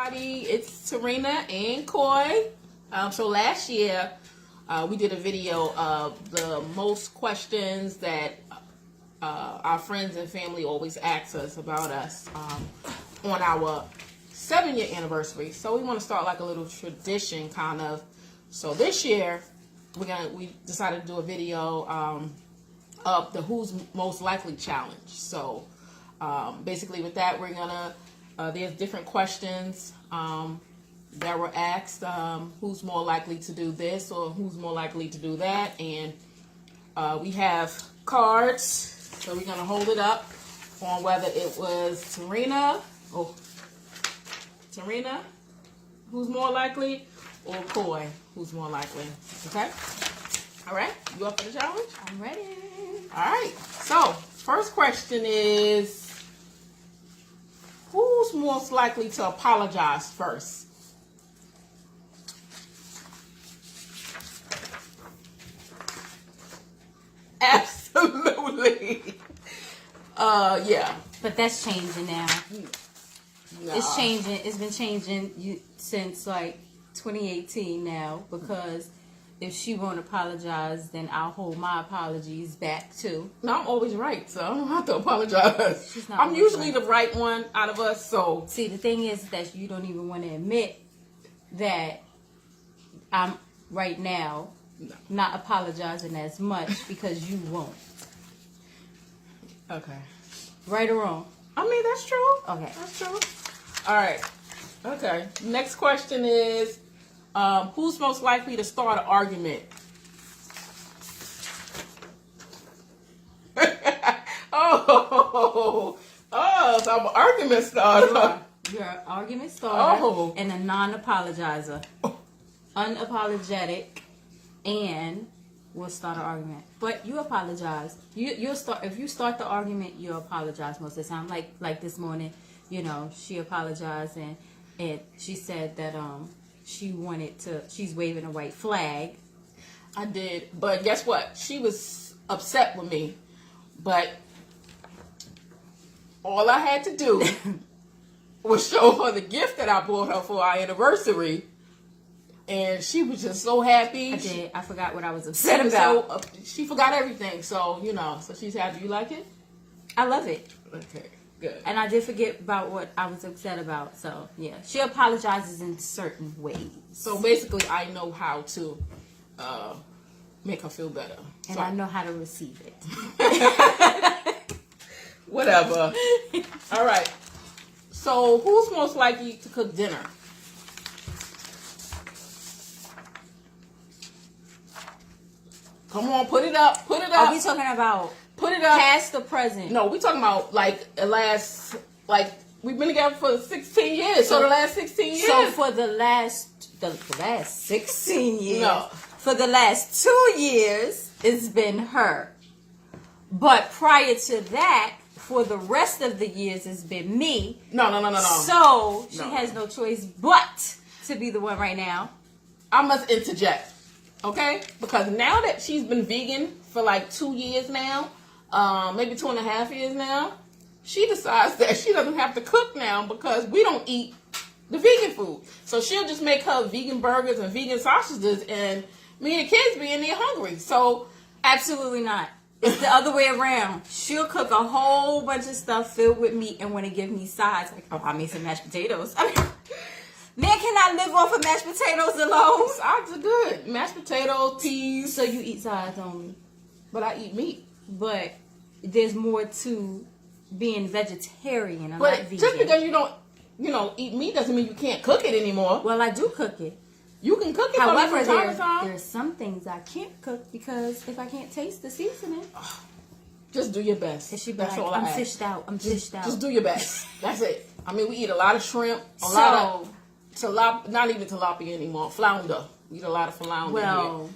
It's Tay and Quoy. So last year we did a video of the most questions that our friends and family always ask us about us on our 7-year anniversary. So we want to start like a little tradition kind of. So this year we decided to do a video of the Who's Most Likely challenge. So basically with that we're gonna there's different questions that were asked, who's more likely to do this or who's more likely to do that, and we have cards, so we're gonna hold it up on whether it was Tarina, who's more likely, or Quoy, who's more likely. Okay? All right, you up for the challenge? I'm ready. All right, so first question is, who's most likely to apologize first? Absolutely. Yeah. But that's changing now. No. It's changing. It's been changing since like 2018 now, because if she won't apologize, then I'll hold my apologies back too. No, I'm always right, so I don't have to apologize. She's not I'm usually the right one out of us, so. See, the thing is that you don't even want to admit that I'm right now not apologizing as much because you won't. Okay. Right or wrong? I mean, that's true. Okay. That's true. All right. Okay. Next question is, who's most likely to start an argument? So I'm an argument starter. You're an argument starter Oh. and a non-apologizer. Unapologetic, and will start an argument. But you apologize. You'll start, if you start the argument, you apologize most of the time. Like this morning, you know, she apologized and she said that she's waving a white flag. I did, but guess what? She was upset with me, but all I had to do was show her the gift that I bought her for our anniversary, and she was just so happy. I did. I forgot what I was upset about. So, she forgot everything, so, you know, so she's happy. You like it? I love it. Okay, good. And I did forget about what I was upset about, so, yeah. She apologizes in certain ways. So, basically, I know how to make her feel better. And so. I know how to receive it. Whatever. All right. So, who's most likely to cook dinner? Come on, put it up. Put it up. Are we talking about put it up. past or present? No, we talking about like the last, like we've been together for 16 years. So the last 16 years. So for the last 16 years. No. For the last 2 years, it's been her. But prior to that, for the rest of the years, it's been me. No. So she has no choice but to be the one right now. I must interject. Okay? Because now that she's been vegan for like 2 years now, maybe 2.5 years now, she decides that she doesn't have to cook now because we don't eat the vegan food. So she'll just make her vegan burgers and vegan sausages, and me and the kids be in there hungry. So absolutely not. It's the other way around. She'll cook a whole bunch of stuff filled with meat and want to give me sides. Like, oh, I made some mashed potatoes. I mean, man cannot live off of mashed potatoes alone. Sides are good. Mashed potatoes, peas. So you eat sides only. But I eat meat. But there's more to being vegetarian. I'm but not vegan. Just because you don't, eat meat doesn't mean you can't cook it anymore. Well, I do cook it. You can cook it. However, from time to time. there's some things I can't cook because if I can't taste the seasoning. Just do your best. That's all I'm fished out. I'm fished out. Just do your best. That's it. I mean, we eat a lot of shrimp, not even tilapia anymore. Flounder. We eat a lot of flounder. Well,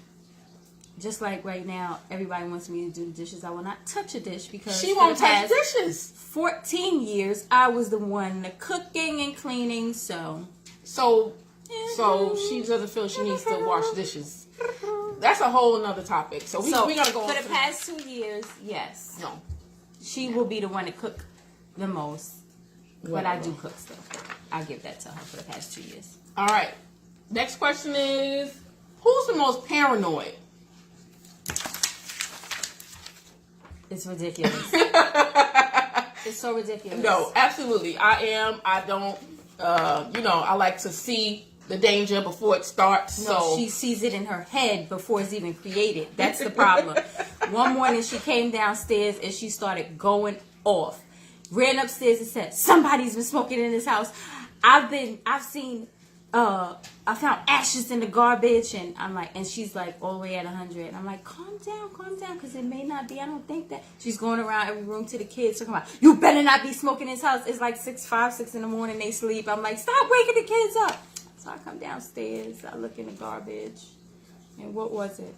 just like right now, everybody wants me to do dishes. I will not touch a dish because she won't touch dishes. 14 years, I was the one cooking and cleaning. So she doesn't feel she needs to wash dishes. That's a whole another topic. So we gotta go for the past 2 years. Yes. No. She will be the one to cook the most. But I do cook stuff. I give that to her for the past 2 years. All right. Next question is, who's the most paranoid? It's ridiculous. It's so ridiculous. No, absolutely. I am. I don't, I like to see the danger before it starts. No, so she sees it in her head before it's even created. That's the problem. One morning she came downstairs and she started going off. Ran upstairs and said, somebody's been smoking in this house. I found ashes in the garbage, and I'm like, and she's like all the way at 100. I'm like, calm down, because it may not be. I don't think that. She's going around every room to the kids talking about, you better not be smoking in this house. It's like 6 in the morning. They sleep. I'm like, stop waking the kids up. So I come downstairs. I look in the garbage, and what was it?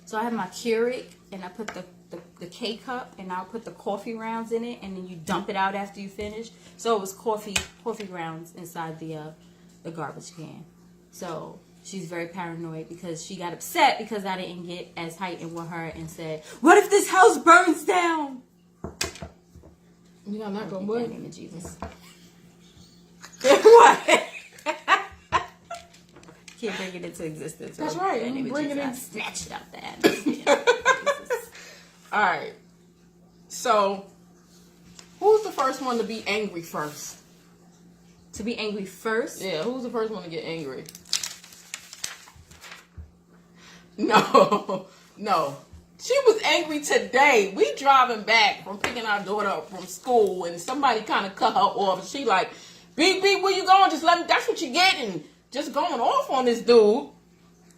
So I have my Keurig, and I put the K-cup, and I'll put the coffee rounds in it, and then you dump it out after you finish. So it was coffee rounds inside the garbage can. So she's very paranoid because she got upset because I didn't get as heightened with her and said, what if this house burns down? You know, not gonna in the name of Jesus. What? Can't bring it into existence. That's right. In the name of Bring it Jesus, in. I snatched it out the atmosphere. All right. So, who's the first one to be angry first? To be angry first? Yeah, who's the first one to get angry? No. She was angry today. We driving back from picking our daughter up from school, and somebody kind of cut her off. And she like, beep, where you going? Just let me, that's what you getting. Just going off on this dude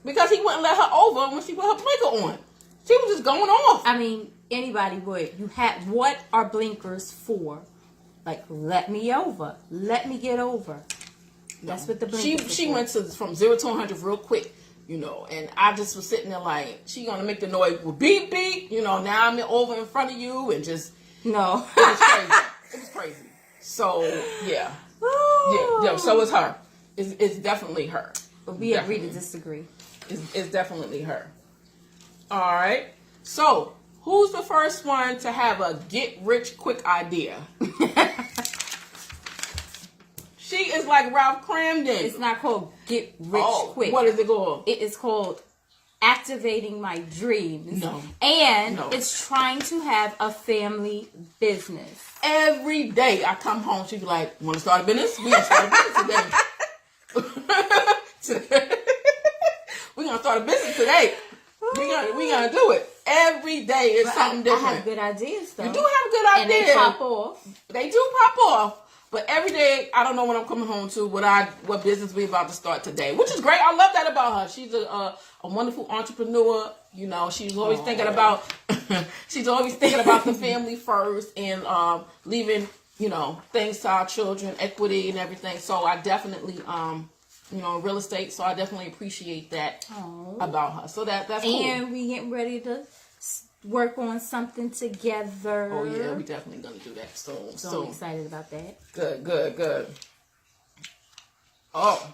because he wouldn't let her over when she put her blinker on. She was just going off. I mean, anybody would. What are blinkers for? Like, let me over. Let me get over. That's what the blinkers She are went from 0 to 100 real quick, and I just was sitting there like, she gonna make the noise with beep, now I'm over in front of you and just... No. It was crazy. It was crazy. So, yeah. Yeah, so it's her. It's definitely her. But we agree to disagree. It's definitely her. All right. So, who's the first one to have a get-rich-quick idea? She is like Ralph Cramden. It's not called get rich quick. What is it called? It is called activating my dreams. No. And No. it's trying to have a family business. Every day I come home, she be like, want to start a business? We gonna start a business today. We're gonna start a business today. We gonna do it. Every day is something different. I have good ideas though. You do have good ideas. And they pop off. They do pop off. But every day, I don't know what I'm coming home to, what business we about to start today, which is great. I love that about her. She's a wonderful entrepreneur. She's always thinking about the family first and leaving things to our children, equity and everything. So I definitely real estate. So I definitely appreciate that about her. So that's cool. And we getting ready to work on something together. Oh yeah, we definitely gonna do that soon. So I'm excited about that. Good. Oh,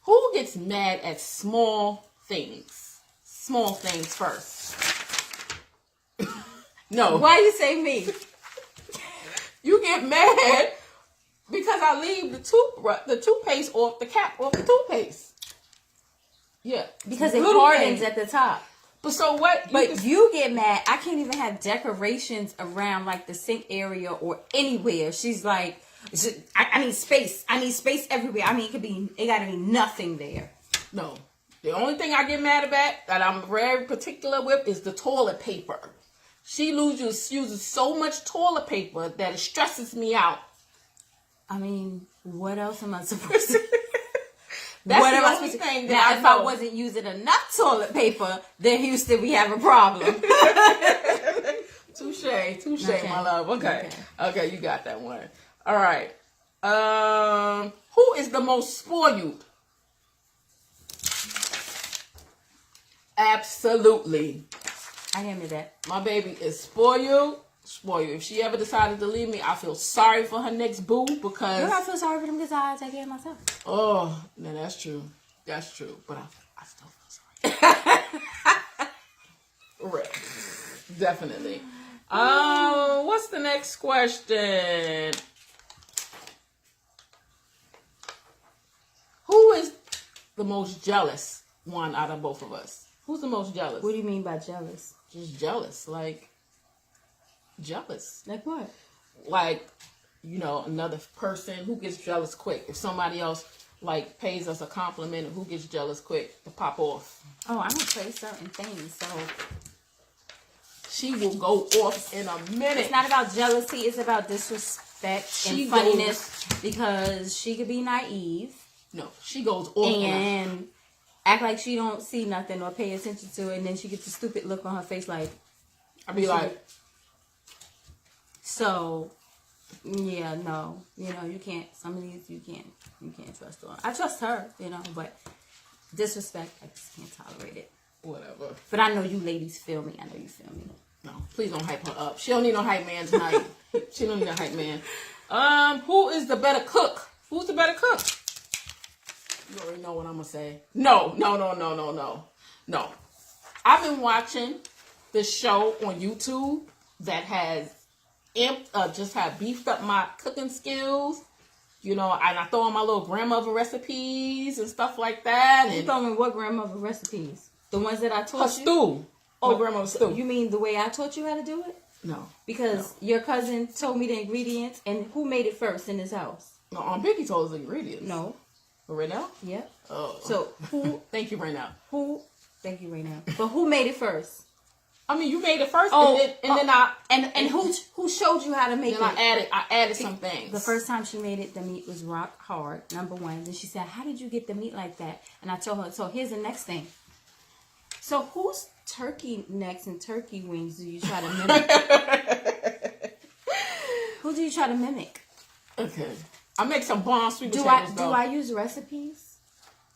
who gets mad at small things? Small things first. No. Why you say me? You get mad because I leave the toothpaste off the cap off the toothpaste. Yeah, because it little hardens thing. at the top. But so what? You get mad. I can't even have decorations around like the sink area or anywhere. She's like, I need space. I need space everywhere. I mean, it got to be nothing there. No. The only thing I get mad about that I'm very particular with is the toilet paper. She uses so much toilet paper that it stresses me out. I mean, what else am I supposed to? That's what the am I only supposed to? thing Now, that if I wasn't using enough toilet paper, then Houston, we have a problem. Touche, my love. Okay, you got that one. All right. Who is the most spoiled? Absolutely. I can admit that. My baby is spoiled. If she ever decided to leave me, I feel sorry for her next boo because... You don't feel sorry for them because I take care of myself. Oh, no, that's true. That's true. But I still feel sorry. Right. Definitely. What's the next question? Who is the most jealous one out of both of us? Who's the most jealous? What do you mean by jealous? Just jealous, like jealous. Like what? Like, another person who gets jealous quick. If somebody else like pays us a compliment, who gets jealous quick to pop off? Oh, I don't say certain things, so she will go off in a minute. It's not about jealousy, it's about disrespect and funniness because she could be naive. No, she goes off and act like she don't see nothing or pay attention to it, and then she gets a stupid look on her face like I'd be like, so yeah, no, you can't, some of these you can't trust her. I trust her, but disrespect, I just can't tolerate it. Whatever. But I know you ladies feel me. I know you feel me. No, please don't hype her up. She don't need no hype man tonight. She don't need a hype man. Who is the better cook? Who's the better cook? You already know what I'm gonna say. No. I've been watching this show on YouTube that has just have beefed up my cooking skills. And I throw in my little grandmother recipes and stuff like that. You throw in what grandmother recipes? The ones that I taught her you? Stew. My grandmother's stew. You mean the way I taught you how to do it? No. Because your cousin told me the ingredients, and who made it first in his house? No, Aunt Vicky told us the ingredients. No. Right now? Yeah. Oh. So who? Thank you, right now. Thank you, right now. But who made it first? I mean, you made it first, and who showed you how to make it? I added some things. The first time she made it, the meat was rock hard. Number one. Then she said, "How did you get the meat like that?" And I told her, "So here's the next thing. So whose turkey necks and turkey wings do you try to mimic? Who do you try to mimic?" Okay. I make some bomb sweet potatoes. Do I use recipes?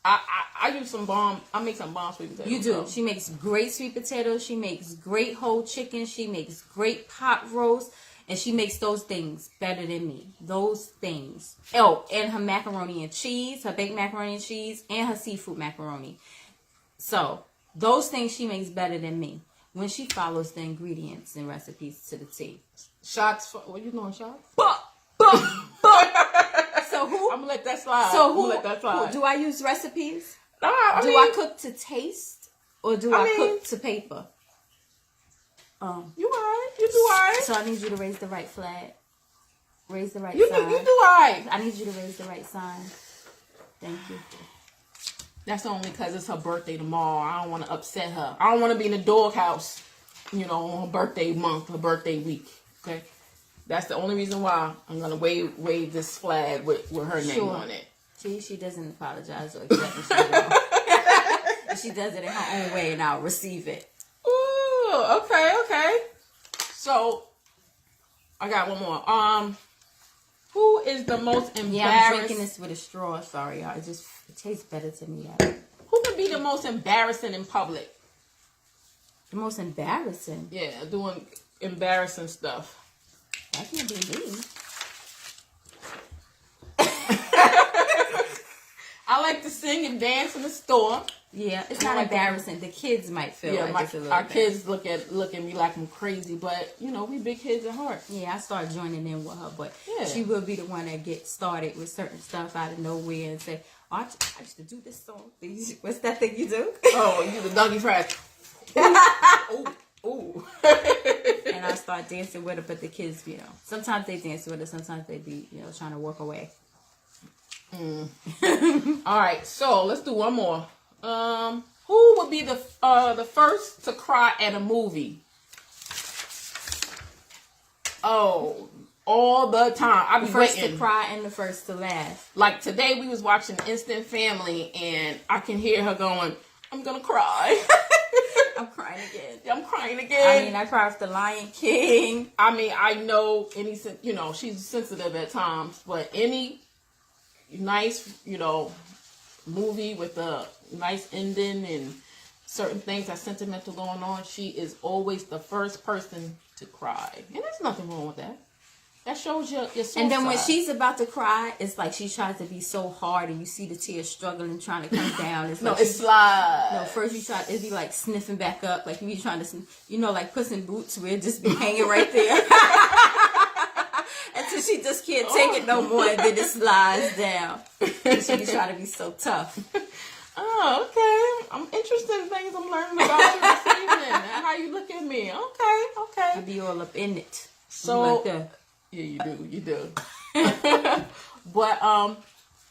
I use some bomb. I make some bomb sweet potatoes. You do. Though. She makes great sweet potatoes. She makes great whole chicken. She makes great pot roast. And she makes those things better than me. Those things. Oh, and her macaroni and cheese. Her baked macaroni and cheese. And her seafood macaroni. So, those things she makes better than me. When she follows the ingredients and recipes to the T. Shots for... What you doing, shots? So who? I'm gonna let that slide. Who, do I use recipes? No, do I cook to taste or do I cook to paper? You alright? You do alright. So I need you to raise the right flag. Raise the right sign. You do alright. I need you to raise the right sign. Thank you. That's only because it's her birthday tomorrow. I don't want to upset her. I don't want to be in the doghouse, on her birthday month, her birthday week. Okay. That's the only reason why I'm gonna wave this flag with her name on it. See, she doesn't apologize or accept me. She does it in her own way, and I'll receive it. Ooh, okay. So I got one more. Who is the most embarrassed? Yeah, I'm drinking this with a straw. Sorry, y'all. It tastes better to me. Who would be the most embarrassing in public? The most embarrassing? Yeah, doing embarrassing stuff. That can't be me. I like to sing and dance in the store. Yeah, it's not embarrassing. The kids might feel like it's a little our kids look at me like I'm crazy, but we big kids at heart. Yeah, I start joining in with her, but she will be the one that gets started with certain stuff out of nowhere and say, "Oh, I used to do this song. What's that thing you do?" Oh, you do the doggy fresh. Ooh. And I start dancing with her, but the kids, sometimes they dance with her, sometimes they be, trying to walk away. All right, so let's do one more. Who would be the first to cry at a movie? Oh, all the time. I be first waiting. to cry and the first to laugh. Like today, we was watching Instant Family, and I can hear her going, "I'm gonna cry." I'm crying again. I'm crying again. I mean, I cried for The Lion King. I mean, I know she's sensitive at times, but any nice, movie with a nice ending and certain things that's sentimental going on, she is always the first person to cry. And there's nothing wrong with that. That shows your soul And then when side. she's about to cry, it's like she tries to be so hard, and you see the tears struggling, trying to come down. It's like it slides. No, first you try, it'd be like sniffing back up, like you be trying to, like Puss in Boots, where it just be hanging right there. Until she just can't take it no more, and then it slides down. And she be trying to be so tough. Oh, okay. I'm interested in things I'm learning about you this evening. And how you look at me. Okay. I be all up in it. So, Like that. yeah, you do. But,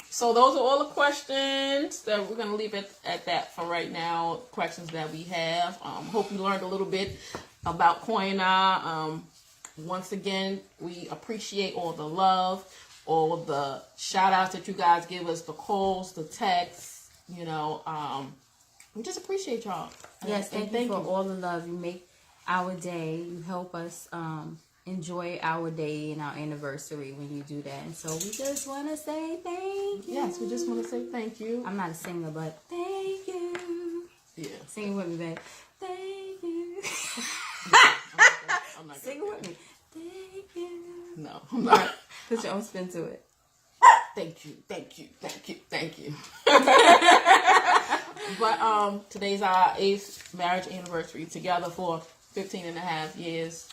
so those are all the questions that we're going to leave it at that for right now. Questions that we have. Hope you learned a little bit about Quoy and I. Once again, we appreciate all the love, all the shout outs that you guys give us, the calls, the texts, we just appreciate y'all. Yes, thank you for all the love. You make our day. You help us enjoy our day and our anniversary when you do that. And so we just want to say thank you. Yes, we just want to say thank you. I'm not a singer, but thank you. Yeah. Sing it with me, babe. Thank you. I'm not Sing it with me. Thank you. No, I'm not. Put your own spin to it. Thank you. But today's our 8th marriage anniversary, together for 15 and a half years.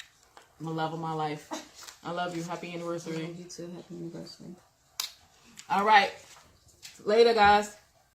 My love of my life. I love you. Happy anniversary. You too. Happy anniversary. All right. Later, guys.